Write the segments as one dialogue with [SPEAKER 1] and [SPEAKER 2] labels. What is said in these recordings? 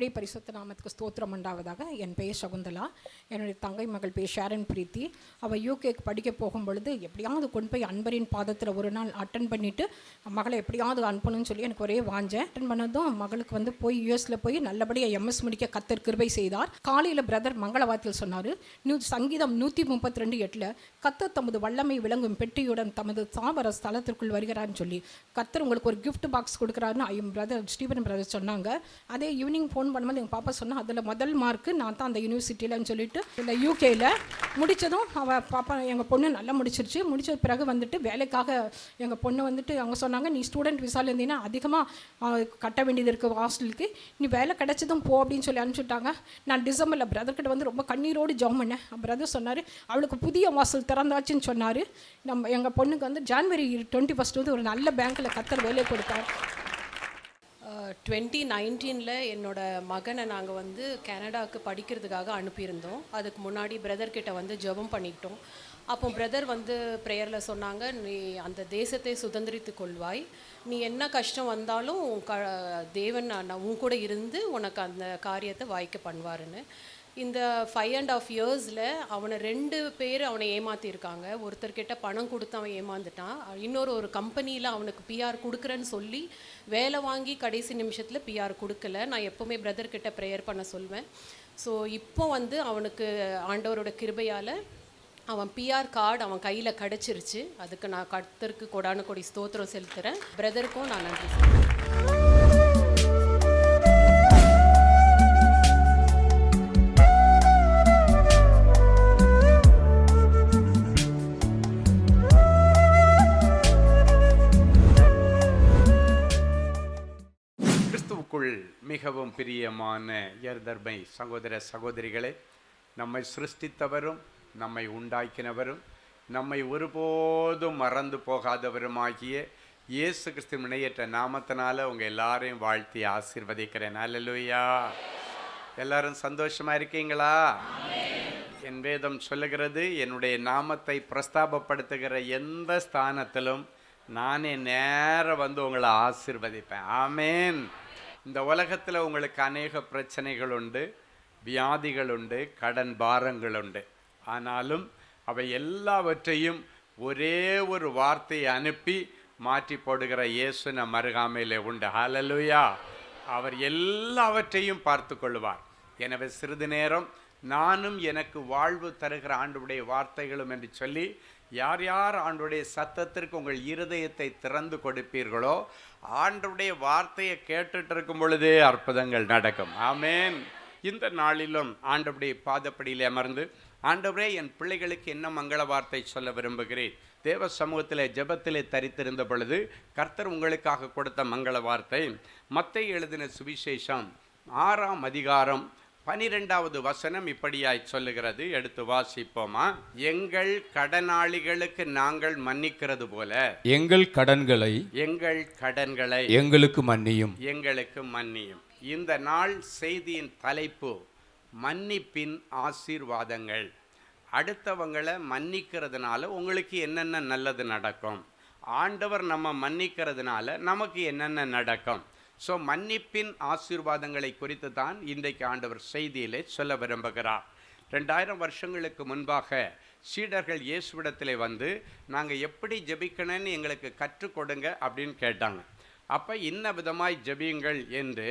[SPEAKER 1] கர்த்தருடைய பரிசுத்த நாமத்துக்கு ஸ்தோத்திரம் உண்டாவதாக. என் பெயர் சகுந்தலா. என்னுடைய தங்கை மகள் பேர் ஷாரன் பிரீத்தி. அவள் யூகேக்கு படிக்க போகும்பொழுது எப்படியாவது கொண்டு போய் அன்பரின் பாதத்தில் ஒரு நாள் அட்டன் பண்ணிவிட்டு மகளை எப்படியாவது அனுப்பணும்னு சொல்லி எனக்கு ஒரே வாஞ்சேன். அட்டன் பண்ணதும் மகளுக்கு போய் யூஎஸில் போய் நல்லபடியாக எம்எஸ் முடிக்க கர்த்தர் கிருபை செய்தார். காலையில் பிரதர் மங்களவாத்தில் சொன்னார், சங்கீதம் 132:8 கர்த்தர் தமது வல்லமை விளங்கும் பெட்டியுடன் தமது தாவர ஸ்தலத்திற்குள் வருகிறார்னு சொல்லி கர்த்தர் உங்களுக்கு ஒரு கிஃப்ட் பாக்ஸ் கொடுக்குறாருன்னு ஐயம் பிரதர் ஸ்டீபன் பிரதர் சொன்னாங்க. அதே ஈவினிங் ஃபோன் பண்ணும்போது எங்கள் பாப்பா சொன்னால் அதில் முதல் மார்க்கு நான் தான் அந்த யூனிவர்சிட்டியிலன்னு சொல்லிட்டு இந்த யூகேயில் முடித்ததும் அவள் பாப்பா எங்கள் பொண்ணு நல்லா முடிச்சிருச்சு. முடிச்ச பிறகு வேலைக்காக எங்கள் பொண்ணு அவங்க சொன்னாங்க, நீ ஸ்டூடெண்ட் விசாவில் இருந்தீங்கன்னா அதிகமாக கட்ட வேண்டியது இருக்குது ஹாஸ்டலுக்கு, நீ வேலை கிடைச்சதும் போ அப்படின்னு சொல்லி அனுப்பிச்சுட்டாங்க. நான் டிசம்பரில் பிரதர்கிட்ட ரொம்ப கண்ணீரோடு ஜாம் பண்ணேன். பிரதர் சொன்னார், அவளுக்கு புதிய வாசல் திறந்தாச்சுன்னு சொன்னார். எங்கள் பொண்ணுக்கு ஜான்வரி 21 ஒரு நல்ல பேங்க்கில் கர்த்தர் வேலை கொடுத்தார்.
[SPEAKER 2] 2019 என்னோட மகனை நாங்கள் கனடாவுக்கு படிக்கிறதுக்காக அனுப்பியிருந்தோம். அதுக்கு முன்னாடி பிரதர்கிட்ட ஜெபம் பண்ணிக்கிட்டோம். அப்போ பிரதர் ப்ரேயரில் சொன்னாங்க, நீ அந்த தேசத்தை சுதந்திரித்து கொள்வாய், நீ என்ன கஷ்டம் வந்தாலும் தேவன் உன் கூட இருந்து உனக்கு அந்த காரியத்தை வாய்க்க பண்ணுவாருன்னு. இந்த 5.5 இயர்ஸில் அவனை 2 பேர் அவனை ஏமாற்றிருக்காங்க. ஒருத்தர்கிட்ட பணம் கொடுத்து அவன் ஏமாந்துட்டான். ஒரு கம்பெனியில் அவனுக்கு பிஆர் கொடுக்குறேன்னு சொல்லி வேலை வாங்கி கடைசி நிமிஷத்தில் பிஆர் கொடுக்கல. நான் எப்போவுமே பிரதர்கிட்ட ப்ரேயர் பண்ண சொல்வேன். ஸோ இப்போ அவனுக்கு ஆண்டவரோட கிருபையால் அவன் பிஆர் கார்டு அவன் கையில் கிடச்சிருச்சு. அதுக்கு நான் கர்த்தருக்கு கொடான கொடி ஸ்தோத்திரம் செலுத்துகிறேன். பிரதருக்கும் நான் நன்றி சொல்கிறேன்.
[SPEAKER 3] மிகவும் பிரியமான யர்தர்மை சகோதர சகோதரிகளே, நம்மை சிருஷ்டித்தவரும் நம்மை உண்டாக்கினவரும் நம்மை ஒருபோதும் மறந்து போகாதவருமாகிய இயேசு கிறிஸ்து இணையற்ற நாமத்தினால உங்கள் எல்லாரையும் வாழ்த்தி ஆசீர்வதிக்கிறேன். அல்லேலூயா. எல்லாரும் சந்தோஷமா இருக்கீங்களா? என் வேதம் சொல்லுகிறது, என்னுடைய நாமத்தை பிரஸ்தாபப்படுத்துகிற எந்த ஸ்தானத்திலும் நானே நேரம் உங்களை ஆசீர்வதிப்பேன். ஆமேன். இந்த உலகத்தில் உங்களுக்கு அநேக பிரச்சனைகள் உண்டு, வியாதிகள் உண்டு, கடன் பாரங்கள் உண்டு. ஆனாலும் அவை எல்லாவற்றையும் ஒரே ஒரு வார்த்தையை அனுப்பி மாற்றி போடுகிற இயேசு நம் அருகாமையிலே உண்டு. ஹல்லேலூயா. அவர் எல்லாவற்றையும் பார்த்து கொள்வார். எனவே சிறிது நேரம் நானும் எனக்கு வாழ்வு தருகிற ஆண்டவருடைய வார்த்தைகளும் என்று சொல்லி யார் யார் ஆண்டவருடைய சத்தத்திற்கு உங்கள் இருதயத்தை திறந்து கொடுப்பீர்களோ ஆண்டவருடைய வார்த்தையை கேட்டுட்டு இருக்கும் பொழுதே அற்புதங்கள் நடக்கும். ஆமேன். இந்த நாளிலும் ஆண்டவருடைய பாதப்படியில் அமர்ந்து, ஆண்டவரே என் பிள்ளைகளுக்கு என்ன மங்கள வார்த்தை சொல்ல விரும்புகிறேன். தேவ சமூகத்திலே ஜெபத்திலே தரித்திருந்த பொழுது கர்த்தர் உங்களுக்காக கொடுத்த மங்கள வார்த்தை மத்தேயு எழுதின சுவிசேஷம் 6ஆம் அதிகாரம் 12வது வசனம் இப்படியாய் சொல்லுகிறது. எடுத்து வாசிப்போமா? எங்கள் கடனாளிகளுக்கு நாங்கள் மன்னிக்கிறது போல
[SPEAKER 4] எங்கள் கடன்களை எங்களுக்கு
[SPEAKER 3] மன்னியும். இந்த நாள் செய்தியின் தலைப்பு மன்னிப்பின் ஆசீர்வாதங்கள். அடுத்தவங்களை மன்னிக்கிறதுனால உங்களுக்கு என்னென்ன நல்லது நடக்கும், ஆண்டவர் நம்ம மன்னிக்கிறதுனால நமக்கு என்னென்ன நடக்கும். ஸோ மன்னிப்பின் ஆசீர்வாதங்களை குறித்து தான் இன்றைக்கு ஆண்டவர் செய்தியிலே சொல்ல விரும்புகிறார். 2000 வருஷங்களுக்கு முன்பாக சீடர்கள் இயேசுவிடத்தில் நாங்கள் எப்படி ஜெபிக்கணும்னு எங்களுக்கு கற்றுக் கொடுங்க அப்படின்னு கேட்டாங்க. அப்போ இன்ன விதமாய் ஜெபியுங்கள் என்று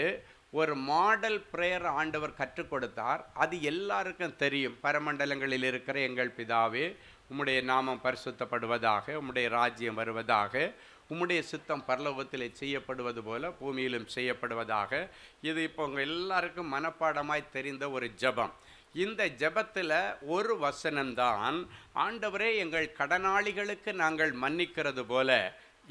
[SPEAKER 3] ஒரு மாடல் ப்ரேயர் ஆண்டவர் கற்றுக் கொடுத்தார். அது எல்லாருக்கும் தெரியும். பரமண்டலங்களில் இருக்கிற எங்கள் பிதாவே, உம்முடைய நாமம் பரிசுத்தப்படுவதாக, உம்முடைய ராஜ்யம் வருவதாக, உம்முடைய சித்தம் பரலோகத்தில் செய்யப்படுவது போல பூமியிலும் செய்யப்படுவதாக. இது இப்போ உங்கள் எல்லாருக்கும் மனப்பாடமாய் தெரிந்த ஒரு ஜெபம். இந்த ஜெபத்தில் ஒரு வசனம்தான், ஆண்டவரே எங்கள் கடனாளிகளுக்கு நாங்கள் மன்னிக்கிறது போல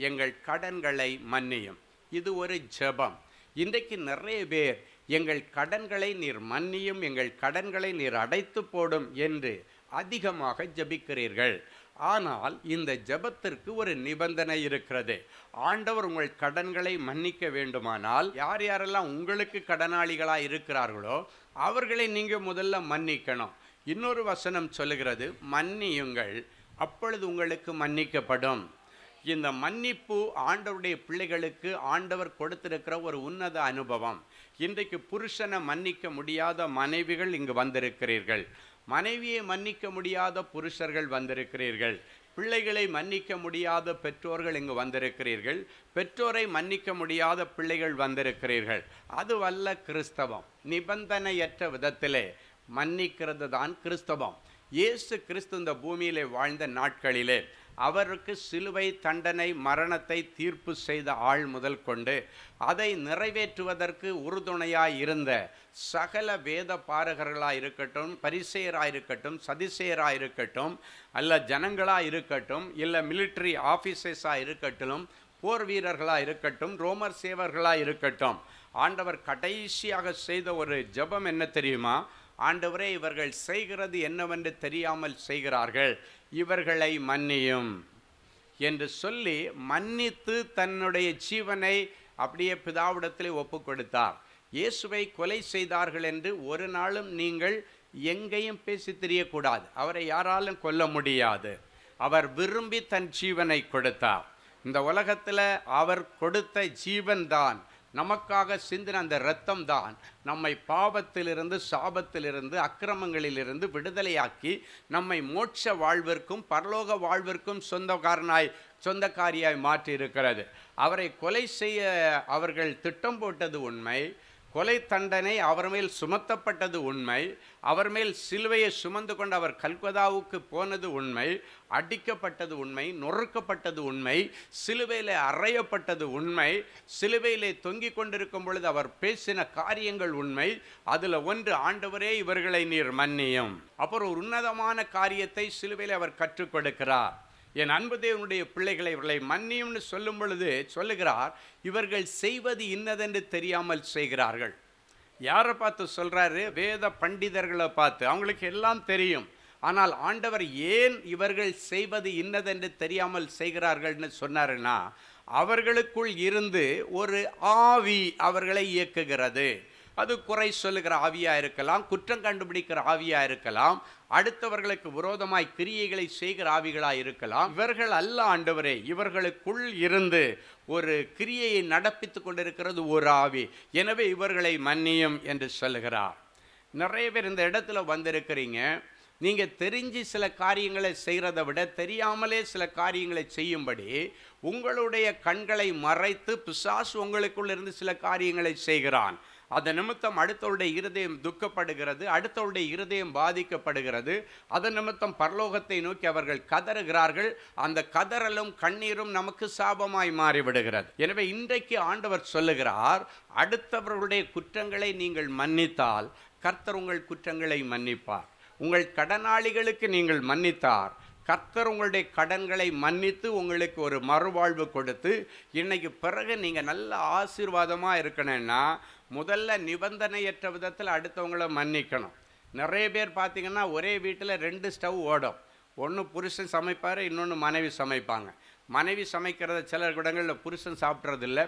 [SPEAKER 3] எங்கள் கடன்களை மன்னியும். இது ஒரு ஜெபம். இன்றைக்கு நிறைய பேர் எங்கள் கடன்களை நீர் மன்னியும், எங்கள் கடன்களை நீர் அடைத்து போடும் என்று அதிகமாக ஜெபிக்கிறீர்கள். ஆனால் இந்த ஜெபத்திற்கு ஒரு நிபந்தனை இருக்கிறது. ஆண்டவர் உங்கள் கடன்களை மன்னிக்க வேண்டுமானால் யார் யாரெல்லாம் உங்களுக்கு கடனாளிகளாக இருக்கிறார்களோ அவர்களை நீங்கள் முதல்ல மன்னிக்கணும். இன்னொரு வசனம் சொல்லுகிறது, மன்னியுங்கள் அப்பொழுது உங்களுக்கு மன்னிக்கப்படும். இந்த மன்னிப்பு ஆண்டவருடைய பிள்ளைகளுக்கு ஆண்டவர் கொடுத்திருக்கிற ஒரு உன்னத அனுபவம். இன்றைக்கு புருஷனை மன்னிக்க முடியாத மனைவிகள் இங்கு வந்திருக்கிறீர்கள், மனைவியை மன்னிக்க முடியாத புருஷர்கள் வந்திருக்கிறீர்கள், பிள்ளைகளை மன்னிக்க முடியாத பெற்றோர்கள் இங்கு வந்திருக்கிறீர்கள், பெற்றோரை மன்னிக்க முடியாத பிள்ளைகள் வந்திருக்கிறீர்கள். அதுவல்ல கிறிஸ்தவம். நிபந்தனையற்ற விதத்திலே மன்னிக்கிறது தான் கிறிஸ்தவம். இயேசு கிறிஸ்து இந்த பூமியிலே வாழ்ந்த நாட்களிலே அவருக்கு சிலுவை தண்டனை, மரணத்தை தீர்ப்பு செய்த ஆள் முதல் கொண்டு அதை நிறைவேற்றுவதற்கு உறுதுணையாய் இருந்த சகல வேத பாரகர்களாக இருக்கட்டும், பரிசேயராக இருக்கட்டும், சதிசேயராக இருக்கட்டும், அல்ல ஜனங்களாக இருக்கட்டும், இல்லை மிலிட்ரி ஆஃபீஸர்ஸாக இருக்கட்டும், போர் வீரர்களாக இருக்கட்டும், ரோமர் சேவர்களாக இருக்கட்டும், ஆண்டவர் கடைசியாக செய்த ஒரு ஜெபம் என்ன தெரியுமா? ஆண்டவரே, இவர்கள் செய்கிறது என்னவென்று தெரியாமல் செய்கிறார்கள், இவர்களை மன்னியும் என்று சொல்லி மன்னித்து தன்னுடைய ஜீவனை அப்படியே பிதாவிடத்திலே ஒப்பு கொடுத்தார். இயேசுவை கொலை செய்தார்கள் என்று ஒரு நாளும் நீங்கள் எங்கேயும் பேசி தெரியக்கூடாது. அவரை யாராலும் கொல்ல முடியாது. அவர் விரும்பி தன் ஜீவனை கொடுத்தார். இந்த உலகத்தில் அவர் கொடுத்த ஜீவன்தான், நமக்காக சிந்தின அந்த இரத்தம் தான் நம்மை பாவத்திலிருந்து, சாபத்திலிருந்து, அக்கிரமங்களிலிருந்து விடுதலையாக்கி நம்மை மோட்ச வாழ்விற்கும் பரலோக வாழ்விற்கும் சொந்தக்காரியாய் மாற்றி இருக்கிறது. அவரை கொலை செய்ய அவர்கள் திட்டம் போட்டது உண்மை, கொலை தண்டனை அவர் மேல் சுமத்தப்பட்டது உண்மை, அவர் மேல் சிலுவையை சுமந்து கொண்டு அவர் கல்கதாவுக்கு போனது உண்மை, அடிக்கப்பட்டது உண்மை, நொறுக்கப்பட்டது உண்மை, சிலுவையில் அறையப்பட்டது உண்மை, சிலுவையிலே தொங்கிக் கொண்டிருக்கும் பொழுது அவர் பேசின காரியங்கள் உண்மை. அதில் ஒன்று, ஆண்டவரே இவர்களை நீர் மன்னியும். அப்புறம் ஒரு உன்னதமான காரியத்தை சிலுவையில் அவர் கற்றுக் கொடுக்கிறார். என் அன்பு தேவனுடைய பிள்ளைகளை இவர்களை மன்னியும்னு சொல்லும் பொழுது சொல்லுகிறார், இவர்கள் செய்வது இன்னதென்று தெரியாமல் செய்கிறார்கள். யாரை பார்த்து சொல்கிறாரு? வேத பண்டிதர்களை பார்த்து. அவங்களுக்கு எல்லாம் தெரியும். ஆனால் ஆண்டவர் ஏன் இவர்கள் செய்வது இன்னதென்று தெரியாமல் செய்கிறார்கள்னு சொன்னாருன்னா, அவர்களுக்குள் இருந்து ஒரு ஆவி அவர்களை இயக்குகிறது. அது குறை சொல்லுகிற ஆவியாக இருக்கலாம், குற்றம் கண்டுபிடிக்கிற ஆவியாக இருக்கலாம், அடுத்தவர்களுக்கு விரோதமாய் கிரியைகளை செய்கிற ஆவிகளாக இருக்கலாம். இவர்கள் அல்ல ஆண்டவரே, இவர்களுக்குள் இருந்து ஒரு கிரியையை நடப்பித்து கொண்டிருக்கிறது ஒரு ஆவி. எனவே இவர்களை மன்னியும் என்று சொல்லுகிறார். நிறைய பேர் இந்த இடத்துல வந்திருக்கிறீங்க. நீங்கள் தெரிஞ்சு சில காரியங்களை செய்கிறத விட தெரியாமலே சில காரியங்களை செய்யும்படி உங்களுடைய கண்களை மறைத்து பிசாசு உங்களுக்குள் இருந்து சில காரியங்களை செய்கிறான். அதன் நிமித்தம் அடுத்தவருடைய இருதயம் துக்கப்படுகிறது, அடுத்தவருடைய இருதயம் பாதிக்கப்படுகிறது. அதன் நிமித்தம் பரலோகத்தை நோக்கி அவர்கள் கதறுகிறார்கள். அந்த கதறலும் கண்ணீரும் நமக்கு சாபமாய் மாறிவிடுகிறது. எனவே இன்றைக்கு ஆண்டவர் சொல்லுகிறார், அடுத்தவர்களுடைய குற்றங்களை நீங்கள் மன்னித்தால் கர்த்தர் உங்கள் குற்றங்களை மன்னிப்பார். உங்கள் கடனாளிகளுக்கு நீங்கள் மன்னித்தார் கர்த்தர் உங்களுடைய கடன்களை மன்னித்து உங்களுக்கு ஒரு மறுவாழ்வு கொடுத்து இன்னைக்கு பிறகு நீங்கள் நல்ல ஆசீர்வாதமாக இருக்கணும்னா முதல்ல நிபந்தனையற்ற விதத்தில் அடுத்தவங்களை மன்னிக்கணும். நிறைய பேர் பார்த்திங்கன்னா ஒரே வீட்டில் 2 ஸ்டவ் ஓடும். ஒன்று புருஷன் சமைப்பார், இன்னொன்று மனைவி சமைப்பாங்க. மனைவி சமைக்கிறத சில இடங்களில் புருஷன் சாப்பிட்றதில்ல,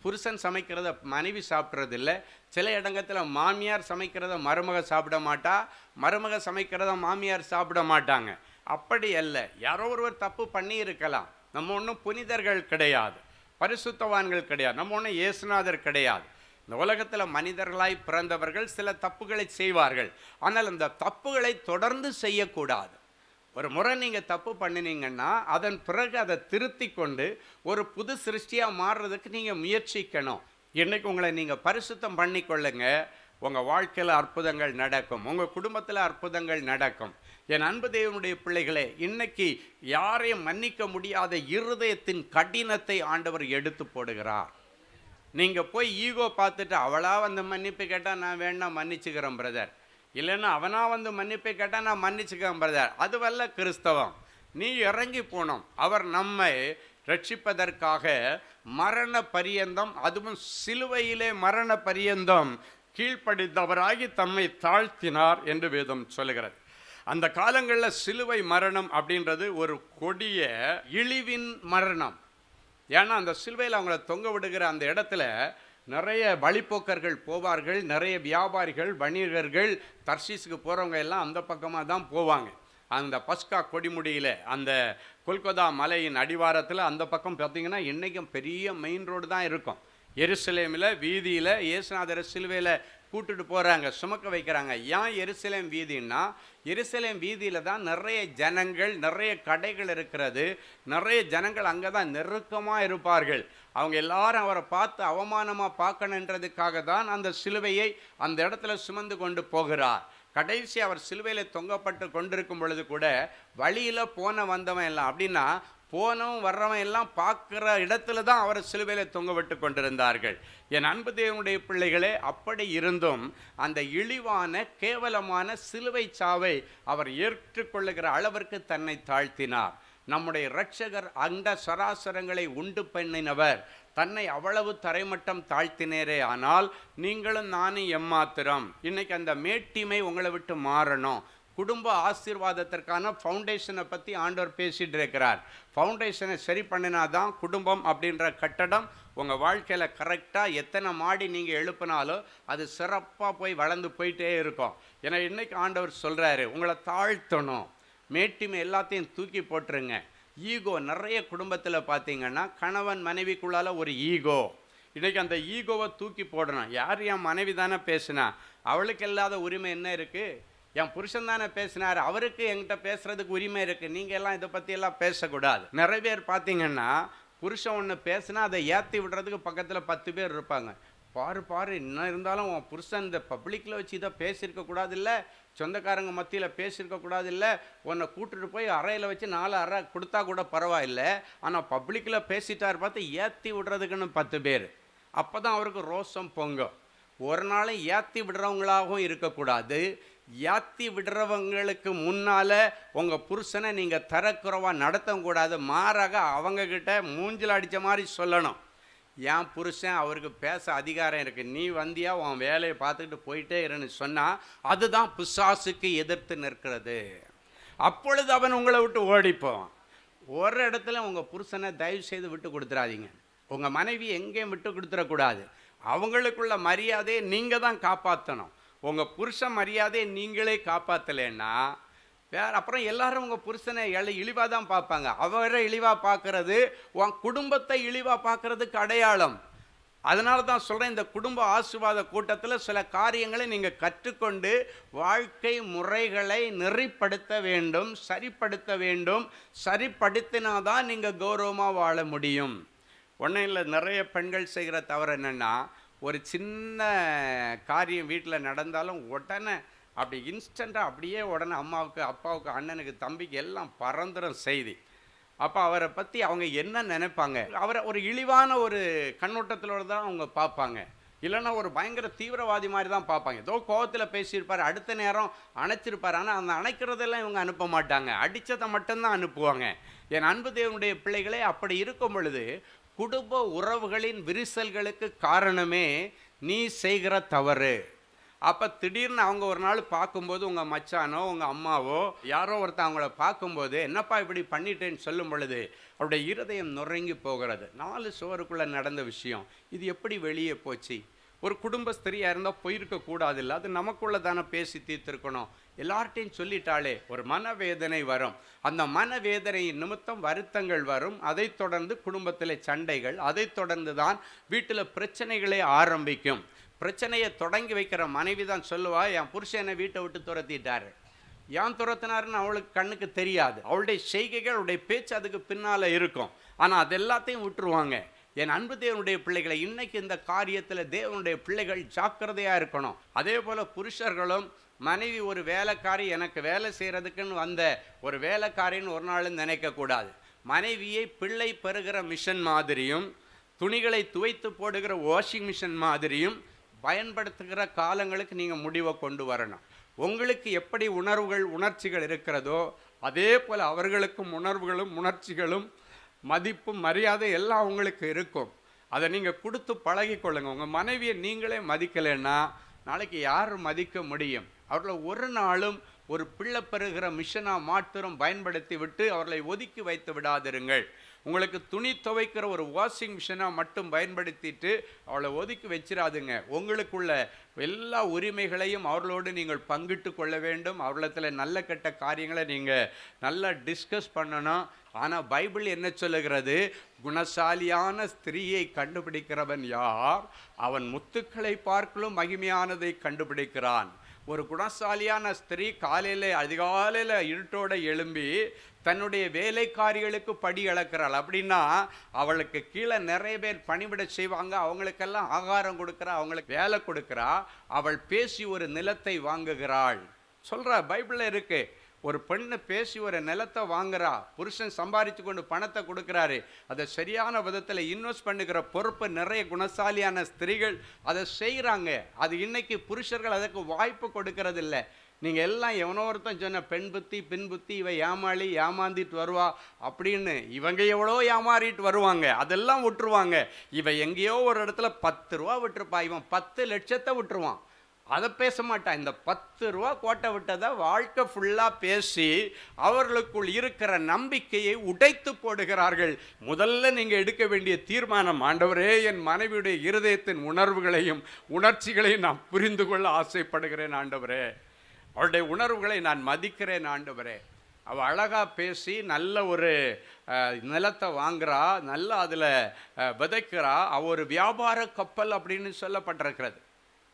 [SPEAKER 3] புருஷன் சமைக்கிறத மனைவி சாப்பிட்றதில்ல. சில இடங்களில் மாமியார் சமைக்கிறத மருமக சாப்பிட மாட்டா, மருமக சமைக்கிறத மாமியார் சாப்பிட மாட்டாங்க. அப்படி அல்ல, யாரோ ஒருவர் தப்பு பண்ணி இருக்கலாம். நம்ம ஒன்றும் புனிதர்கள் கிடையாது, பரிசுத்தவான்கள் கிடையாது, நம்ம ஒன்றும் இயேசுநாதர் கிடையாது. இந்த உலகத்தில் மனிதர்களாய் பிறந்தவர்கள் சில தப்புகளை செய்வார்கள். ஆனால் அந்த தப்புகளை தொடர்ந்து செய்யக்கூடாது. ஒரு முறை நீங்கள் தப்பு பண்ணினீங்கன்னா அதன் பிறகு அதை திருத்தி கொண்டு ஒரு புது சிருஷ்டியாக மாறுறதுக்கு நீங்கள் முயற்சிக்கணும். இன்றைக்கு உங்களை நீங்கள் பரிசுத்தம் பண்ணிக்கொள்ளுங்க, உங்கள் வாழ்க்கையில் அற்புதங்கள் நடக்கும், உங்கள் குடும்பத்தில் அற்புதங்கள் நடக்கும். என் அன்பு தேவனுடைய பிள்ளைகளே, இன்னைக்கு யாரையும் மன்னிக்க முடியாத இருதயத்தின் கடினத்தை ஆண்டவர் எடுத்து போடுகிறார். நீங்கள் போய் ஈகோ பார்த்துட்டு அவளாக வந்து மன்னிப்பு கேட்டால் நான் வேணா மன்னிச்சுக்கிறேன் பிரதர், இல்லைன்னா அவனாக வந்து மன்னிப்பை கேட்டால் நான் மன்னிச்சுக்கிறேன் பிரதர், அதுவல்ல கிறிஸ்தவம். நீ இறங்கி போனோம். அவர் நம்மை ரட்சிப்பதற்காக மரண பரியந்தம், அதுவும் சிலுவையிலே மரண பரியந்தம் கீழ்ப்படித்தவராகி தம்மை தாழ்த்தினார் என்று வேதம் சொல்லுகிறது. அந்த காலங்களில் சிலுவை மரணம் அப்படின்றது ஒரு கொடிய இழிவின் மரணம். ஏன்னா அந்த சிலுவையில் அவங்கள தொங்க விடுகிற அந்த இடத்துல நிறைய வழிப்போக்கர்கள் போவார்கள், நிறைய வியாபாரிகள், வணிகர்கள், தர்ஷீஸுக்கு போகிறவங்க எல்லாம் அந்த பக்கமாக தான் போவாங்க. அந்த பஸ்கா கொடிமுடியில் அந்த கொல்கத்தா மலையின் அடிவாரத்தில் அந்த பக்கம் பார்த்தீங்கன்னா இன்றைக்கும் பெரிய மெயின் ரோடு தான் இருக்கும். எருசலேமில் வீதியில் இயேசுநாதரை சிலுவையில் கூட்டுட்டு போகிறாங்க, சுமக்க வைக்கிறாங்க. ஏன் எருசலேம் வீதின்னா, எருசலேம் வீதியில் தான் நிறைய ஜனங்கள், நிறைய கடைகள் இருக்கிறது. நிறைய ஜனங்கள் அங்கே தான் நெருக்கமாக இருப்பார்கள். அவங்க எல்லாரும் அவரை பார்த்து அவமானமாக பார்க்கணுன்றதுக்காக தான் அந்த சிலுவையை அந்த இடத்துல சுமந்து கொண்டு போகிறார். கடைசி அவர் சிலுவையில் தொங்கப்பட்டு கொண்டிருக்கும் பொழுது கூட வழியில் போன வந்தவன் எல்லாம், அப்படின்னா போனவன் வர்றவன் எல்லாம் பார்க்குற இடத்துல தான் அவரை சிலுவையில் தொங்க விட்டு கொண்டிருந்தார்கள். என் அன்பு தேவனுடைய பிள்ளைகளே, அப்படி இருந்தும் அந்த இழிவான கேவலமான சிலுவை சாவை அவர் ஏற்றுக்கொள்ளுகிற அளவிற்கு தன்னை தாழ்த்தினார். நம்முடைய இரட்சகர் அண்ட சராசரங்களை உண்டு பண்ணினவர் தன்னை அவ்வளவு தரைமட்டம் தாழ்த்தினரே. ஆனால் நீங்களும் நானும் எம்மாத்திரம். இன்னைக்கு அந்த மேட்டிமை உங்களை விட்டு மாறணும். குடும்ப ஆசீர்வாதத்திற்கான ஃபவுண்டேஷனை பற்றி ஆண்டவர் பேசிகிட்டு இருக்கிறார். ஃபவுண்டேஷனை சரி பண்ணினாதான் குடும்பம் அப்படின்ற கட்டடம் உங்கள் வாழ்க்கையில் கரெக்டாக எத்தனை மாடி நீங்கள் எழுப்பினாலும் அது சிறப்பாக போய் வளர்ந்து போயிட்டே இருக்கும். ஏன்னா இன்றைக்கி ஆண்டவர் சொல்கிறாரு, உங்களை தாழ்த்தணும், மேட்டிமை எல்லாத்தையும் தூக்கி போட்டுருங்க. ஈகோ நிறைய குடும்பத்தில் பார்த்தீங்கன்னா கணவன் மனைவிக்குள்ளால் ஒரு ஈகோ. இன்றைக்கி அந்த ஈகோவை தூக்கி போடணும். யார் என் மனைவி தானே பேசுனா, அவளுக்கு இல்லாத உரிமை என்ன இருக்குது? என் புருஷன் தானே பேசினார், அவருக்கு என்கிட்ட பேசுகிறதுக்கு உரிமை இருக்குது. நீங்கள் எல்லாம் இதை பற்றியெல்லாம் பேசக்கூடாது. நிறைய பேர் பார்த்தீங்கன்னா புருஷன் ஒன்று பேசுனா அதை ஏற்றி விடுறதுக்கு பக்கத்தில் 10 பேர் இருப்பாங்க. பாரு என்ன இருந்தாலும் உன் புருஷன் இந்த பப்ளிக்கில் வச்சு இதை பேசியிருக்கக்கூடாது, இல்லை சொந்தக்காரங்க மத்தியில் பேசியிருக்கக்கூடாது, இல்லை உன்னை கூட்டுட்டு போய் அறையில் வச்சு 4 அறை கொடுத்தா கூட பரவாயில்லை, ஆனால் பப்ளிக்கில் பேசிட்டார் பார்த்து ஏற்றி விடுறதுக்குன்னு 10 பேர். அப்போ தான் அவருக்கு ரோஷம் பொங்கும். ஒரு நாளும் ஏற்றி விடுறவங்களாகவும் இருக்கக்கூடாது. ஏற்றி விடுறவங்களுக்கு முன்னால் உங்கள் புருஷனை நீங்கள் தரக்குறைவாக நடத்தக்கூடாது. மாறாக அவங்கக்கிட்ட மூஞ்சில் அடித்த மாதிரி சொல்லணும், என் புருஷன் அவருக்கு பேச அதிகாரம் இருக்குது, நீ வந்தியா உன் வேலையை பார்த்துக்கிட்டு போயிட்டே இருன்னு சொன்னால் அதுதான் பிசாசுக்கு எதிர்த்து நிற்கிறது. அப்பொழுது அவன் உங்களை விட்டு ஓடிப்போம். ஒரு இடத்துல உங்கள் புருஷனை தயவு செய்து விட்டு கொடுத்துடாதீங்க. உங்கள் மனைவி எங்கேயும் விட்டு கொடுத்துடக்கூடாது. அவங்களுக்குள்ள மரியாதையை நீங்கள் தான் காப்பாற்றணும். உங்கள் புருஷன் மரியாதையை நீங்களே காப்பாற்றலைன்னா வேறு அப்புறம் எல்லாரும் உங்கள் புருஷனை இழிவாக தான் பார்ப்பாங்க. அவரை இழிவாக பார்க்கறது உன் குடும்பத்தை இழிவாக பார்க்கறதுக்கு அடையாளம். அதனால தான் சொல்கிறேன், இந்த குடும்ப ஆசீர்வாத கூட்டத்தில் சில காரியங்களை நீங்கள் கற்றுக்கொண்டு வாழ்க்கை முறைகளை நெறிப்படுத்த வேண்டும், சரிப்படுத்த வேண்டும். சரிப்படுத்தினாதான் நீங்கள் கௌரவமாக வாழ முடியும். ஒன்றும் இல்லை, நிறைய பெண்கள் செய்கிற தவறு என்னென்னா, ஒரு சின்ன காரியம் வீட்டில் நடந்தாலும் உடனே அப்படி இன்ஸ்டண்ட்டாக அப்படியே உடனே அம்மாவுக்கு, அப்பாவுக்கு, அண்ணனுக்கு, தம்பிக்கு எல்லாம் பறந்துடும் செய்தி. அப்போ அவரை பற்றி அவங்க என்ன நினைப்பாங்க, அவரை ஒரு இழிவான ஒரு கண்ணோட்டத்திலோடு தான் அவங்க பார்ப்பாங்க. இல்லைன்னா ஒரு பயங்கர தீவிரவாதி மாதிரி தான் பார்ப்பாங்க. ஏதோ கோவத்தில் பேசியிருப்பார், அடுத்த நேரம் அணைச்சிருப்பார். ஆனால் அந்த அணைக்கிறதெல்லாம் இவங்க அனுப்ப மாட்டாங்க, அடித்ததை மட்டும்தான் அனுப்புவாங்க. என் அன்பு தேவனுடைய பிள்ளைகளே, அப்படி இருக்கும் பொழுது குடும்ப உறவுகளின் விரிசல்களுக்கு காரணமே நீ செய்கிற தவறு. அப்போ திடீர்னு அவங்க ஒரு நாள் பார்க்கும்போது உங்கள் மச்சானோ உங்கள் அம்மாவோ யாரோ ஒருத்தர் அவங்கள பார்க்கும்போது என்னப்பா இப்படி பண்ணிட்டேன்னு சொல்லும் பொழுது அவருடைய இருதயம் நுறங்கி போகிறது. 4 சுவருக்குள்ளே நடந்த விஷயம் இது எப்படி வெளியே போச்சு? ஒரு குடும்ப ஸ்திரியாக இருந்தால் போயிருக்கக்கூடாது, இல்லை, அது நமக்குள்ளே தானே பேசி தீர்த்திருக்கணும். எல்லார்ட்டையும் சொல்லிட்டாலே ஒரு மனவேதனை வரும். அந்த மனவேதனையின் நிமித்தம் வருத்தங்கள் வரும். அதை தொடர்ந்து குடும்பத்தில் சண்டைகள், அதை தொடர்ந்து தான் வீட்டில் பிரச்சனைகளே ஆரம்பிக்கும். பிரச்சனையை தொடங்கி வைக்கிற மனைவி தான் சொல்லுவா, என் புருஷனை வீட்டை விட்டு துரத்திட்டாரு. ஏன் துரத்தினாருன்னு அவளுக்கு கண்ணுக்கு தெரியாது. அவளுடைய செய்கைகள், அவளுடைய பேச்சு அதுக்கு பின்னால் இருக்கும். ஆனால் அது எல்லாத்தையும் விட்டுருவாங்க. என் அன்பு தேவனுடைய பிள்ளைகளை, இன்னைக்கு இந்த காரியத்தில் தேவனுடைய பிள்ளைகள் ஜாக்கிரதையாக இருக்கணும். அதே போல் புருஷர்களும், மனைவி ஒரு வேலைக்காரி, எனக்கு வேலை செய்கிறதுக்குன்னு வந்த ஒரு வேலைக்காரின்னு ஒரு நாளும் நினைக்கக்கூடாது. மனைவியை பிள்ளை பெறுகிற மிஷன் மாதிரியும், துணிகளை துவைத்து போடுகிற வாஷிங் மிஷின் மாதிரியும் பயன்படுத்துகிற காலங்களுக்கு நீங்கள் முடிவை கொண்டு வரணும். உங்களுக்கு எப்படி உணர்வுகள், உணர்ச்சிகள் இருக்கிறதோ அதே போல் அவர்களுக்கும் உணர்வுகளும் உணர்ச்சிகளும் மதிப்பும் மரியாதை எல்லாம் உங்களுக்கு இருக்கும். அதை நீங்கள் கொடுத்து பழகி கொள்ளுங்க. உங்கள் மனைவியை நீங்களே மதிக்கலைன்னா நாளைக்கு யார் மதிக்க முடியும்? அவர்களை ஒரு நாளும் ஒரு பிள்ளை பெறுகிற மிஷனாக மாத்திரம் பயன்படுத்தி விட்டு அவர்களை ஒதுக்கி வைத்து விடாதிருங்கள். உங்களுக்கு துணி துவைக்கிற ஒரு வாஷிங் மிஷினாக மட்டும் பயன்படுத்திட்டு அவளை ஒதுக்கி வச்சிடாதுங்க. உங்களுக்குள்ள எல்லா உரிமைகளையும் அவர்களோடு நீங்கள் பங்கிட்டு கொள்ள வேண்டும். அவர்களிடத்தில் நல்ல கெட்ட காரியங்களை நீங்கள் நல்லா டிஸ்கஸ் பண்ணணும். ஆனால் பைபிள் என்ன சொல்லுகிறது? குணசாலியான ஸ்திரீயை கண்டுபிடிக்கிறவன் யார்? அவன் முத்துக்களை பார்க்கலும் மகிமையானதை கண்டுபிடிக்கிறான். ஒரு குணசாலியான ஸ்திரீ காலையில் அதிகாலையில் இருட்டோட எழும்பி தன்னுடைய வேலைக்காரிகளுக்கு படி அளக்கிறாள். அப்படின்னா அவளுக்கு கீழே நிறைய பேர் பணிவிட செய்வாங்க, அவங்களுக்கெல்லாம் ஆகாரம் கொடுக்குறா, அவங்களுக்கு வேலை கொடுக்குறா. அவள் பேசி ஒரு நிலத்தை வாங்குகிறாள் சொல்கிறா. பைபிளில் இருக்கு. ஒரு பெண்ணு பேசி ஒரு நிலத்தை வாங்குறா, புருஷன் சம்பாதிச்சு கொண்டு பணத்தை கொடுக்குறாரு, அதை சரியான விதத்தில் இன்வெஸ்ட் பண்ணுகிற பொறுப்பு நிறைய குணசாலியான ஸ்திரீகள் அதை செய்கிறாங்க. அது இன்னைக்கு புருஷர்கள் அதற்கு வாய்ப்பு கொடுக்கறது இல்லை. நீங்கள் எல்லாம் எவனோ ஒருத்தன் சொன்ன பெண் புத்தி பின் புத்தி, இவ ஏமாளி ஏமாந்திட்டு வருவா அப்படின்னு, இவங்க எவ்வளோ ஏமாறிட்டு வருவாங்க, அதெல்லாம் விட்டுருவாங்க. இவன் எங்கேயோ ஒரு இடத்துல 10 ரூபா விட்டுருப்பா, இவன் 10 லட்சத்தை விட்டுருவான். அதை பேச மாட்டான். இந்த 10 ரூபா கோட்டை விட்டதை வாழ்க்கை ஃபுல்லாக பேசி அவர்களுக்குள் இருக்கிற நம்பிக்கையை உடைத்து போடுகிறார்கள். முதல்ல நீங்கள் எடுக்க வேண்டிய தீர்மானம், ஆண்டவரே, என் மனைவியுடைய இருதயத்தின் உணர்வுகளையும் உணர்ச்சிகளையும் நான் புரிந்து கொள்ள ஆசைப்படுகிறேன் ஆண்டவரே. அவளுடைய உணர்வுகளை நான் மதிக்கிறேன் ஆண்டவரே. அவள் அழகாக பேசி நல்ல ஒரு நிலத்தை வாங்குறா, நல்லா அதில் விதைக்கிறா. அவள் ஒரு வியாபார கப்பல் அப்படின்னு சொல்லப்பட்டிருக்கிறது.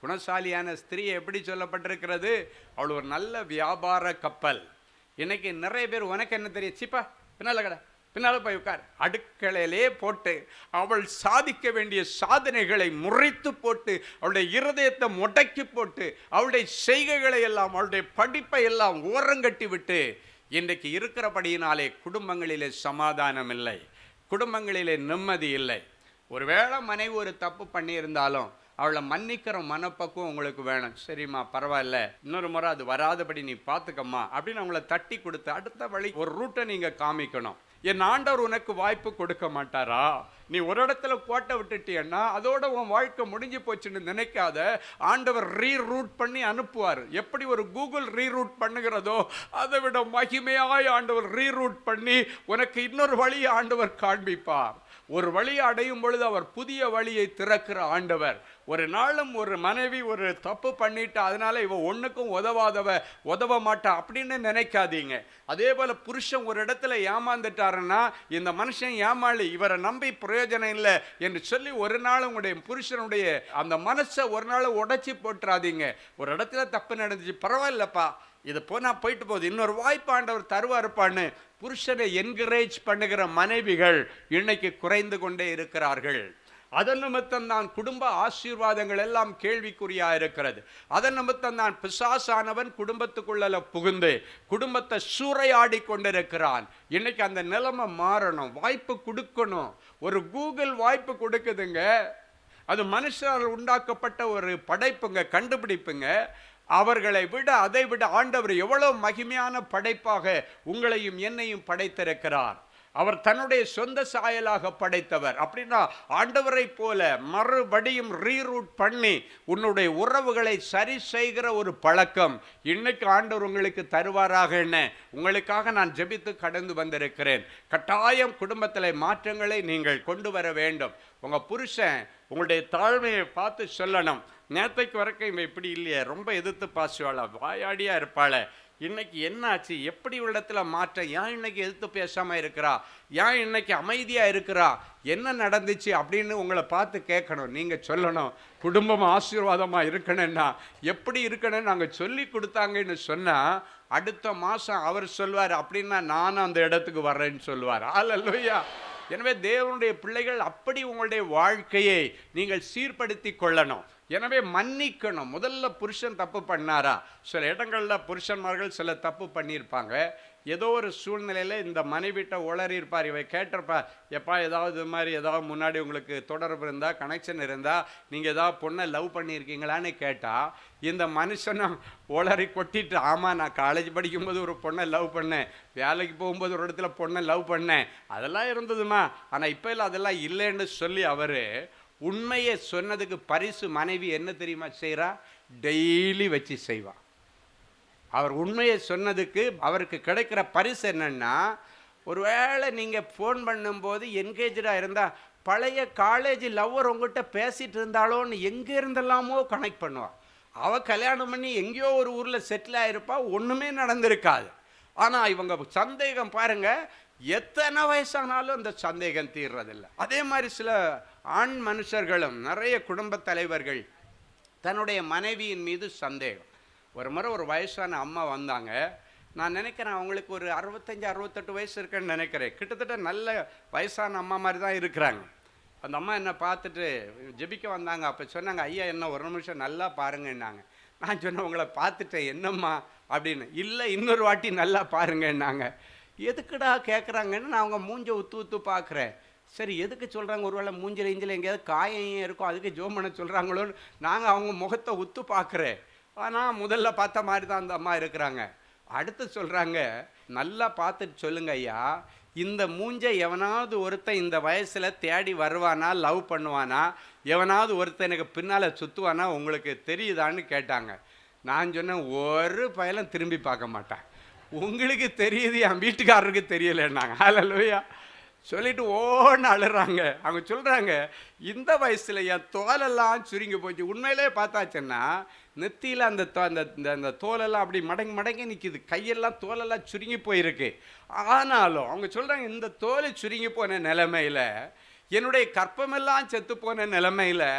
[SPEAKER 3] குணசாலியான ஸ்திரீ எப்படி சொல்லப்பட்டிருக்கிறது? அவள் ஒரு நல்ல வியாபார கப்பல். இன்னைக்கு நிறைய பேர், உனக்கு என்ன தெரியும், சிப்பா பின்னால் கடை, பின்னால் போய் உட்கார், அடுக்கலையிலே போட்டு அவள் சாதிக்க வேண்டிய சாதனைகளை முறித்து போட்டு அவளுடைய இருதயத்தை முடக்கி போட்டு அவளுடைய செய்கைகளை எல்லாம் அவளுடைய படிப்பை எல்லாம் ஓரங்கட்டி விட்டு இன்றைக்கு இருக்கிறபடியினாலே குடும்பங்களிலே சமாதானம் இல்லை, குடும்பங்களிலே நிம்மதி இல்லை. ஒருவேளை மனைவி ஒரு தப்பு பண்ணியிருந்தாலும் அவளை மன்னிக்கிற மனப்பக்குவம் உங்களுக்கு வேணும். சரிம்மா பரவாயில்ல, இன்னொரு முறை அது வராதபடி நீ பார்த்துக்கம்மா அப்படின்னு அவங்கள தட்டி கொடுத்து அடுத்த வழி ஒரு ரூட்டை நீங்கள் காமிக்கணும். என் ஆண்டவர் உனக்கு வாய்ப்பு கொடுக்க மாட்டாரா? நீ ஒரு இடத்துல கோட்டை விட்டுட்டியன்னா அதோட உன் வாழ்க்கை முடிஞ்சு போச்சுன்னு நினைக்காத. ஆண்டவர் ரீரூட் பண்ணி அனுப்புவார். எப்படி ஒரு கூகுள் ரீரூட் பண்ணுகிறதோ அதை விட மகிமையாய் ஆண்டவர் ரீரூட் பண்ணி உனக்கு இன்னொரு வழியை ஆண்டவர் காண்பிப்பார். ஒரு வழியை அடையும் பொழுது அவர் புதிய வழியை திறக்கிற ஆண்டவர். ஒரு நாளும் ஒரு மனைவி ஒரு தப்பு பண்ணிட்டா அதனால இவ ஒன்றுக்கும் உதவ மாட்டா அப்படின்னு நினைக்காதீங்க. அதே போல புருஷன் ஒரு இடத்துல ஏமாந்துட்டாருன்னா இந்த மனுஷன் ஏமாளி, இவரை நம்பி பிரயோஜனம் இல்லை என்று சொல்லி ஒரு நாள் உங்களுடைய புருஷனுடைய அந்த மனசை ஒரு நாள் உடைச்சி போட்டுறாதீங்க. ஒரு இடத்துல தப்பு நடந்துச்சு, பரவாயில்லப்பா, இது போயிட்டு போகுது, இன்னொரு வாய்ப்பு ஆண்டவர் தருவாருப்பான்னு புருஷனை என்கரேஜ் பண்ணுகிற மனைவிகள் இன்னைக்கு குறைந்து கொண்டே இருக்கிறார்கள். அதன் நிமித்தம் தான் குடும்ப ஆசீர்வாதங்கள் எல்லாம் கேள்விக்குறியா இருக்கிறது. அதன் நிமித்தம் தான் பிசாசானவன் குடும்பத்துக்குள்ள புகுந்து குடும்பத்தை சூறையாடி கொண்டிருக்கிறான். இன்னைக்கு அந்த நிலைமை மாறணும், வாய்ப்பு கொடுக்கணும். ஒரு கூகுள் வாய்ப்பு கொடுக்குதுங்க, அது மனுஷரால் உண்டாக்கப்பட்ட ஒரு படைப்புங்க, கண்டுபிடிப்புங்க. அவர்களை விட அதை விட ஆண்டவர் எவ்வளவு மகிமையான படைப்பாக உங்களையும் என்னையும் படைத்திருக்கிறார். அவர் தன்னுடைய சொந்த சாயலாக படைத்தவர். அப்படின்னா ஆண்டவரை போல மறுபடியும் ரீரூட் பண்ணி உன்னுடைய உறவுகளை சரி செய்கிற ஒரு பழக்கம் இன்னைக்கு ஆண்டவர் உங்களுக்கு தருவாராக. என்ன உங்களுக்காக நான் ஜெபித்து கடந்து வந்திருக்கிறேன். கட்டாயம் குடும்பத்தில் மாற்றங்களை நீங்கள் கொண்டு வர வேண்டும். உங்கள் புருஷன் உங்களுடைய தாழ்மையை பார்த்து சொல்லணும், நேற்றைக்கு வரைக்கும் இவன் இப்படி இல்லையே, ரொம்ப எதிர்த்து பாசுவாளா, வாயாடியாக இருப்பாள, இன்னைக்கு என்ன ஆச்சு, எப்படி உள்ளத்துல மாற்றம், ஏன் இன்னைக்கு எதிர்த்து பேசாமல் இருக்கிறா, ஏன் இன்னைக்கு அமைதியாக இருக்கிறா, என்ன நடந்துச்சு அப்படின்னு உங்களை பார்த்து கேட்கணும். நீங்கள் சொல்லணும், குடும்பம் ஆசீர்வாதமாக இருக்கணும்னா எப்படி இருக்கணும்னு நாங்கள் சொல்லி கொடுத்தாங்கன்னு சொன்னால் அடுத்த மாதம் அவர் சொல்வார், அப்படின்னா நானும் அந்த இடத்துக்கு வர்றேன்னு சொல்லுவார். அல்லேலூயா. எனவே தேவனுடைய பிள்ளைகள் அப்படி உங்களுடைய வாழ்க்கையை நீங்கள் சீர்படுத்தி கொள்ளணும். எனவே மன்னிக்கணும். முதல்ல புருஷன் தப்பு பண்ணாரா? சில இடங்களில் புருஷன்மார்கள் சில தப்பு பண்ணியிருப்பாங்க. ஏதோ ஒரு சூழ்நிலையில் இந்த மனைவிட்ட உளறியிருப்பார். இவை கேட்டிருப்பா, எப்பா ஏதாவது இது மாதிரி ஏதாவது முன்னாடி உங்களுக்கு தொடர்பு இருந்தால், கனெக்ஷன் இருந்தால், நீங்கள் ஏதாவது பொண்ணை லவ் பண்ணியிருக்கீங்களான்னு கேட்டால் இந்த மனுஷனும் உளறி கொட்டிட்டு, ஆமாம் நான் காலேஜ் படிக்கும்போது ஒரு பொண்ணை லவ் பண்ணேன், வேலைக்கு போகும்போது ஒரு இடத்துல பொண்ணை லவ் பண்ணேன், அதெல்லாம் இருந்ததுமா, ஆனால் இப்போ இல்லை அதெல்லாம் இல்லைன்னு சொல்லி அவர் உண்மையை சொன்னதுக்கு பரிசு மனைவி என்ன தெரியுமா செய்கிறா? டெய்லி வச்சு செய்வா. அவர் உண்மையை சொன்னதுக்கு அவருக்கு கிடைக்கிற பரிசு என்னன்னா, ஒருவேளை நீங்கள் ஃபோன் பண்ணும்போது என்கேஜாக இருந்தால் பழைய காலேஜ் லவ்வர் உங்கள்கிட்ட பேசிகிட்டு இருந்தாலோன்னு எங்கே இருந்தெல்லாமோ கனெக்ட் பண்ணுவாள். அவள் கல்யாணம் பண்ணி எங்கேயோ ஒரு ஊரில் செட்டில் ஆகிருப்பா, ஒன்றுமே நடந்திருக்காது. ஆனால் இவங்க சந்தேகம் பாருங்கள், எத்தனை வயசானாலும் அந்த சந்தேகம் தீர்றதில்லை. அதே மாதிரி சில ஆண் மனுஷர்களும் நிறைய குடும்ப தலைவர்கள் தன்னுடைய மனைவியின் மீது சந்தேகம். ஒரு முறை ஒரு வயசான அம்மா வந்தாங்க. நான் நினைக்கிறேன் அவங்களுக்கு ஒரு 65-68 வயசு இருக்குன்னு நினைக்கிறேன். கிட்டத்தட்ட நல்ல வயசான அம்மா மாதிரி தான் இருக்கிறாங்க. அந்த அம்மா என்னை பார்த்துட்டு ஜெபிக்க வந்தாங்க. அப்போ சொன்னாங்க, ஐயா என்ன ஒரு நிமிஷம் நல்லா பாருங்கன்னாங்க. நான் சொன்னேன், உங்களை பார்த்துட்டேன் என்னம்மா அப்படின்னு. இல்லை இன்னொரு வாட்டி நல்லா பாருங்கன்னாங்க. எதுக்குடா கேட்குறாங்கன்னு நான் அவங்க மூஞ்சை உத்து பார்க்குறேன். சரி எதுக்கு சொல்கிறாங்க, ஒருவேளை மூஞ்சில் இஞ்சில் எங்கேயாவது காயம் இருக்கும் அதுக்கு ஜோம் பண்ண சொல்கிறாங்களோன்னு நாங்கள் அவங்க முகத்தை உத்து பார்க்குறேன். ஆனால் முதல்ல பார்த்த மாதிரி தான் அந்த அம்மா இருக்கிறாங்க. அடுத்து சொல்கிறாங்க, நல்லா பார்த்துட்டு சொல்லுங்க ஐயா, இந்த மூஞ்சை எவனாவது ஒருத்தன் இந்த வயசில் தேடி வருவானா, லவ் பண்ணுவானா, எவனாவது ஒருத்தன் எனக்கு பின்னால் சுற்றுவானா உங்களுக்கு தெரியுதான்னு கேட்டாங்க. நான் சொன்னேன், ஒரு பயலும் திரும்பி பார்க்க மாட்டேன், உங்களுக்கு தெரியுது, என் வீட்டுக்காரருக்கு தெரியலைன்னாங்க. ஹல்லேலூயா சொல்லிட்டு ஓன்னு அழுறாங்க. அவங்க சொல்கிறாங்க, இந்த வயசில் என் தோலெல்லாம் சுருங்கி போச்சு. உண்மையிலே பார்த்தாச்சுன்னா நெத்தியில் அந்த அந்த தோலெல்லாம் அப்படி மடங்கி நிற்கிது, கையெல்லாம் தோலெல்லாம் சுருங்கி போயிருக்கு. ஆனாலும் அவங்க சொல்கிறாங்க, இந்த தோல் சுருங்கி போன நிலைமையில், என்னுடைய கற்பமெல்லாம் செத்து போன நிலைமையில்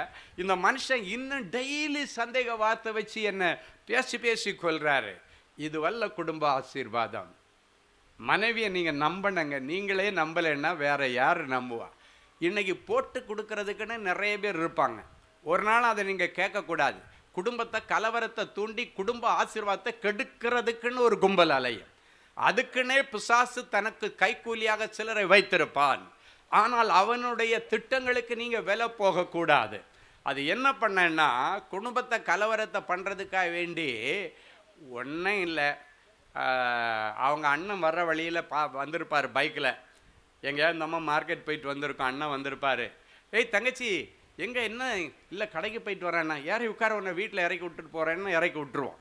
[SPEAKER 3] இந்த மனுஷன் இன்னும் டெய்லி சந்தேக வார்த்தை வச்சு என்னை பேசி கொள்கிறாரு. இது வல்ல குடும்ப ஆசீர்வாதம். மனைவியை நீங்கள் நம்பினங்க, நீங்களே நம்பலைன்னா வேற யார் நம்புவா? இன்றைக்கி போட்டு கொடுக்கறதுக்குன்னு நிறைய பேர் இருப்பாங்க. ஒரு நாள் அதை நீங்கள் கேட்கக்கூடாது. குடும்பத்தை கலவரத்தை தூண்டி குடும்ப ஆசீர்வாதத்தை கெடுக்கிறதுக்குன்னு ஒரு கும்பல் அலையும். அதுக்குன்னே பிசாசு தனக்கு கைக்கூலியாக சிலரை வைத்திருப்பான். ஆனால் அவனுடைய திட்டங்களுக்கு நீங்கள் விலை போகக்கூடாது. அது என்ன பண்ணேன்னா, குடும்பத்தை கலவரத்தை பண்ணுறதுக்காக வேண்டி ஒன்றும் இல்லை, அவங்க அண்ணன் வர்ற வழியில் வந்திருப்பார் பைக்கில். எங்கேயாவது நம்ம மார்க்கெட் போயிட்டு வந்திருக்கோம், அண்ணன் வந்திருப்பார். ஏய் தங்கச்சி எங்கே, என்ன இல்லை கடைக்கு போயிட்டு வரேன்னா, யாரை உட்கார உன்னை வீட்டில் இறக்கி விட்டுட்டு போகிறேன்னு இறக்கி விட்டுருவோம்.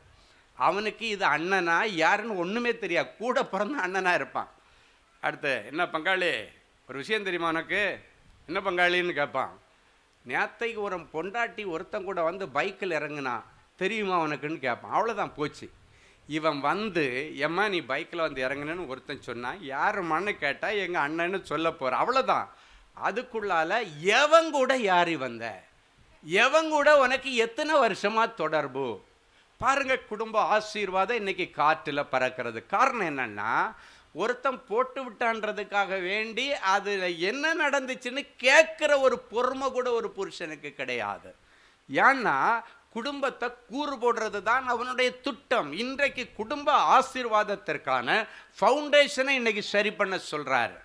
[SPEAKER 3] அவனுக்கு இது அண்ணனா யாருன்னு ஒன்றுமே தெரியாது, கூட பிறந்த அண்ணனாக இருப்பான். அடுத்து, என்ன பங்காளி ஒரு விஷயம் தெரியுமா உனக்கு, என்ன பங்காளின்னு கேட்பான். நேத்தைக்கு ஒரு பொண்டாட்டி ஒருத்தன் கூட வந்து பைக்கில் இறங்குனா தெரியுமா உனக்குன்னு கேட்பான். அவ்வளோதான் போச்சு. இவன் வந்து, எம்மா நீ பைக்கில் வந்து இறங்குனேன்னு ஒருத்தன் சொன்னான், யார் மண்ணு கேட்டால் எங்கள் அண்ணன்னு சொல்ல போகிற, அவ்வளோதான். அதுக்குள்ளால எவன் கூட யாரி வந்த, எவன் கூட உனக்கு எத்தனை வருஷமாக தொடர்பு பாருங்க. குடும்ப ஆசீர்வாதம் இன்னைக்கு காற்றில் பறக்கிறது. காரணம் என்னன்னா, ஒருத்தன் போட்டு விட்டான்றதுக்காக வேண்டி அதில் என்ன நடந்துச்சுன்னு கேட்குற ஒரு பொறுமை கூட ஒரு புருஷனுக்கு கிடையாது. ஏன்னா குடும்பத்தை கூறு போடுறது தான் அவனுடைய திட்டம். இன்றைக்கு குடும்ப ஆசீர்வாதத்திற்கான ஃபவுண்டேஷனை இன்னைக்கு சரி பண்ண சொல்கிறாரு.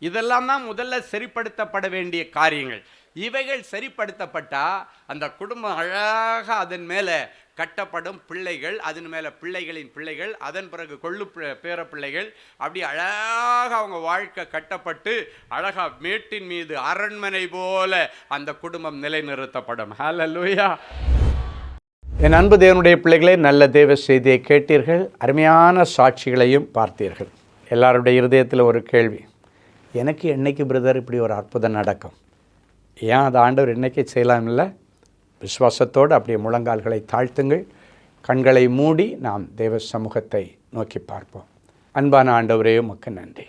[SPEAKER 3] இதெல்லாம் தான் முதல்ல சரிப்படுத்தப்பட வேண்டிய காரியங்கள். இவைகள் சரிப்படுத்தப்பட்டால் அந்த குடும்பம் அழகாக அதன் மேலே கட்டப்படும். பிள்ளைகள் அதன் மேலே, பிள்ளைகளின் பிள்ளைகள், அதன் பிறகு கொள்ளு பேர பிள்ளைகள், அப்படி அழகாக அவங்க வாழ்க்கை கட்டப்பட்டு அழகாக மேட்டின் மீது அரண்மனை போல அந்த குடும்பம் நிலைநிறுத்தப்படும். ஹல்லேலூயா. என் அன்பு தேவனுடைய பிள்ளைகளே, நல்ல தேவ செய்தியை கேட்டீர்கள், அருமையான சாட்சிகளையும் பார்த்தீர்கள். எல்லாருடைய இருதயத்தில் ஒரு கேள்வி, எனக்கு என்னைக்கு பிரதர் இப்படி ஒரு அற்புதம் நடக்கும், ஏன் அது ஆண்டவர் என்னைக்கு செய்யலாம் இல்லை? விசுவாசத்தோடு அப்படியே முழங்கால்களை தாழ்த்துங்கள், கண்களை மூடி நாம் தேவ சமூகத்தை நோக்கி பார்ப்போம். அன்பான ஆண்டவரே உமக்கு நன்றி.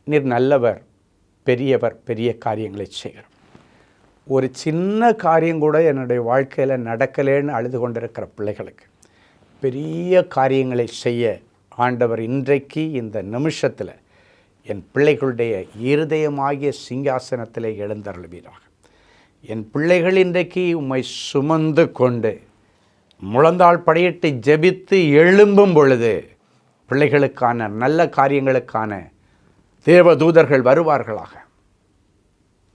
[SPEAKER 3] நீர் நல்லவர், பெரியவர், பெரிய காரியங்களை செய்கிறோம். ஒரு சின்ன காரியம் கூட என்னுடைய வாழ்க்கையில் நடக்கலேன்னு அழுது கொண்டிருக்கிற பிள்ளைகளுக்கு பெரிய காரியங்களை செய்ய ஆண்டவர் இன்றைக்கு இந்த நிமிஷத்தில் என் பிள்ளைகளுடைய இருதயமாகிய சிங்காசனத்திலே எழுந்தருளுவீராக. என் பிள்ளைகள் இன்றைக்கு உம்மை சுமந்து கொண்டு முழந்தாள் படியிட்டு ஜெபித்து எழும்பும் பொழுது பிள்ளைகளுக்கான நல்ல காரியங்களுக்கான தேவதூதர்கள் வருவார்களாக,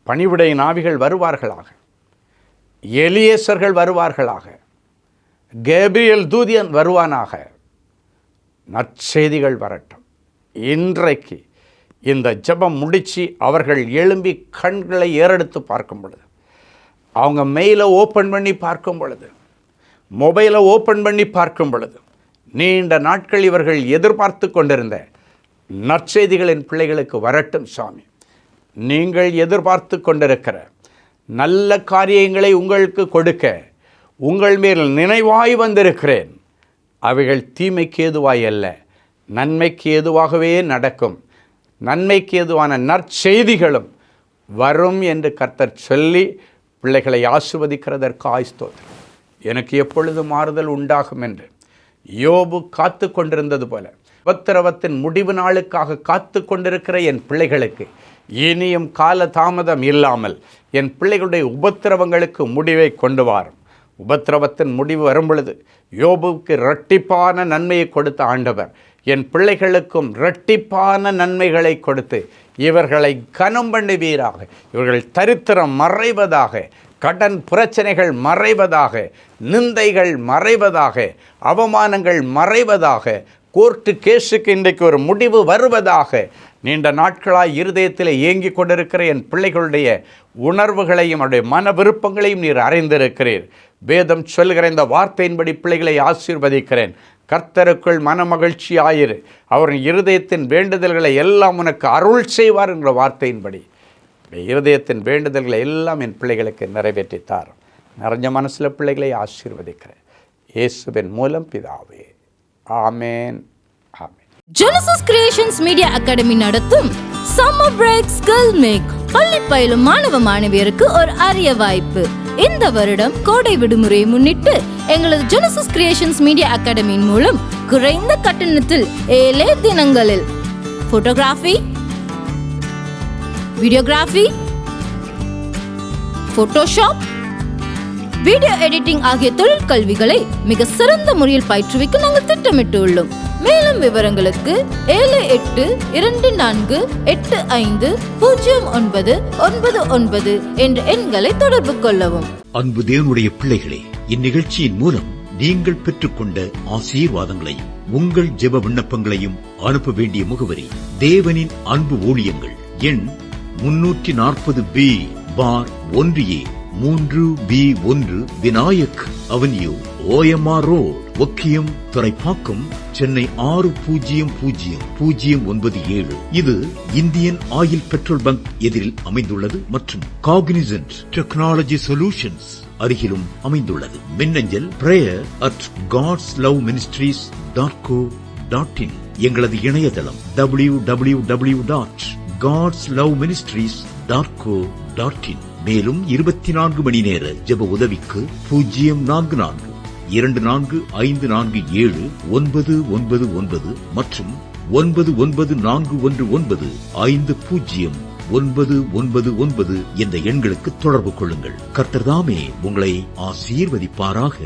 [SPEAKER 3] பணிவிடை நாவிகள் வருவார்களாக, எலியேசர்கள் வருவார்களாக, கேப்ரியல் தூதியன் வருவானாக. நற்செய்திகள் வரட்டும். இன்றைக்கு இந்த ஜெபம் முடித்து அவர்கள் எழும்பி கண்களை ஏறெடுத்து பார்க்கும் பொழுது, அவங்க மெயிலை ஓப்பன் பண்ணி பார்க்கும் பொழுது, மொபைலை ஓப்பன் பண்ணி பார்க்கும் பொழுது, நீண்ட நாட்கள் இவர்கள் எதிர்பார்த்து கொண்டிருந்த நற்செய்திகளின் பிள்ளைகளுக்கு வரட்டும் சாமி. நீங்கள் எதிர்பார்த்து கொண்டிருக்கிற நல்ல காரியங்களை உங்களுக்கு கொடுக்க உங்கள் மேல் நினைவாய் வந்திருக்கிறேன். அவைகள் தீமைக்கு ஏதுவாய் அல்ல, நன்மைக்கு ஏதுவாகவே நடக்கும். நன்மைக்கு ஏதுவான நற்செய்திகளும் வரும் என்று கர்த்தர் சொல்லி பிள்ளைகளை ஆசீர்வதிக்கிறதற்கு ஸ்தோத்திரம். எனக்கு எப்பொழுது மாறுதல் உண்டாகும் என்று யோபு காத்து கொண்டிருந்தது போல உபத்திரவத்தின் முடிவு நாளுக்காக காத்து கொண்டிருக்கிற என் பிள்ளைகளுக்கு இனியும் கால தாமதம் இல்லாமல் என் பிள்ளைகளுடைய உபத்திரவங்களுக்கு முடிவை கொண்டு வாரும். உபத்திரவத்தின் முடிவு வரும் பொழுது யோபுவுக்கு இரட்டிப்பான நன்மையை கொடுத்த ஆண்டவர் என் பிள்ளைகளுக்கும் இரட்டிப்பான நன்மைகளை கொடுத்து இவர்களை கனம் பண்ணுவீராக. இவர்கள் தரித்திரம் மறைவதாக, கடன் பிரச்சனைகள் மறைவதாக, நிந்தைகள் மறைவதாக, அவமானங்கள் மறைவதாக, கோர்ட்டு கேஸுக்கு இன்றைக்கு ஒரு முடிவு வருவதாக. நீண்ட நாட்களாய் இருதயத்தில் ஏங்கி கொண்டிருக்கிற என் பிள்ளைகளுடைய உணர்வுகளையும் அவருடைய மன விருப்பங்களையும் நீர் அறிந்திருக்கிறீர். வேதம் சொல்கிற இந்த வார்த்தையின்படி பிள்ளைகளை ஆசீர்வதிக்கிறேன். கர்த்தருக்குள் மனமகிழ்ச்சி ஆயிரு, அவரின் இருதயத்தின் வேண்டுதல்களை எல்லாம் உனக்கு அருள் செய்வார் என்ற வார்த்தையின்படி இருதயத்தின் வேண்டுதல்களை எல்லாம் என் பிள்ளைகளுக்கு நிறைவேற்றித்தார். நிறைஞ்ச மனசில் பிள்ளைகளை ஆசீர்வதிக்கிறேன் இயேசுவின் மூலம் பிதாவே. ஆமேன், ஆமேன்.
[SPEAKER 4] ஜெனசிஸ் கிரியேஷன்ஸ் மீடியா அகாடமி நடத்தும் சம்மர் பிரேக் ஸ்கில் மேக் பள்ளி பயிலும் மாணவ மாணவியருக்கு ஒரு அரிய வாய்ப்பு. இந்த வருடம் கோடை விடுமுறையை முன்னிட்டு எங்களது ஜெனசிஸ் கிரியேஷன்ஸ் மீடியா அகாடமியின் மூலம் குறைந்த கட்டணத்தில் 7 தினங்களில் photography, videography, Photoshop, video editing ஆகிய தொழிற்கல்விகளை மிக சிறந்த முறையில் பயிற்றுவிக்க நாங்கள் திட்டமிட்டுள்ளோம். மேலும் விவரங்களுக்கு 7824850999 என்ற எண்களை தொடர்பு கொள்ளவும்.
[SPEAKER 5] அன்பு தேவனுடைய பிள்ளைகளே, இந்நிகழ்ச்சியின் மூலம் நீங்கள் பெற்றுக்கொண்ட ஆசீர்வாதங்களை உங்கள் ஜெப விண்ணப்பங்களையும் அனுப்ப வேண்டிய முகவரி தேவனின் அன்பு ஊழியங்கள், எண் 340B/1A 3B1 Vinayak avenue, OMR road, Okkiyam, Thoraipakkam, Chennai 600097. இது இந்தியன் ஆயில் பெட்ரோல் பங்க் எதிரில் அமைந்துள்ளது மற்றும் காக்னிசன்ட் டெக்னாலஜி சொல்யூஷன்ஸ் அருகிலும் அமைந்துள்ளது. மின்னஞ்சல் prayer@godsloveministries.co.in. எங்களது இணையதளம் www.godsloveministries.co.in. மேலும் 24 மணி நேர ஜெப உதவிக்கு 044-5447-999 மற்றும் 9941950999 என்ற எண்களுக்கு தொடர்பு கொள்ளுங்கள். கர்த்தர் தாமே உங்களை ஆசீர்வதிப்பாராக.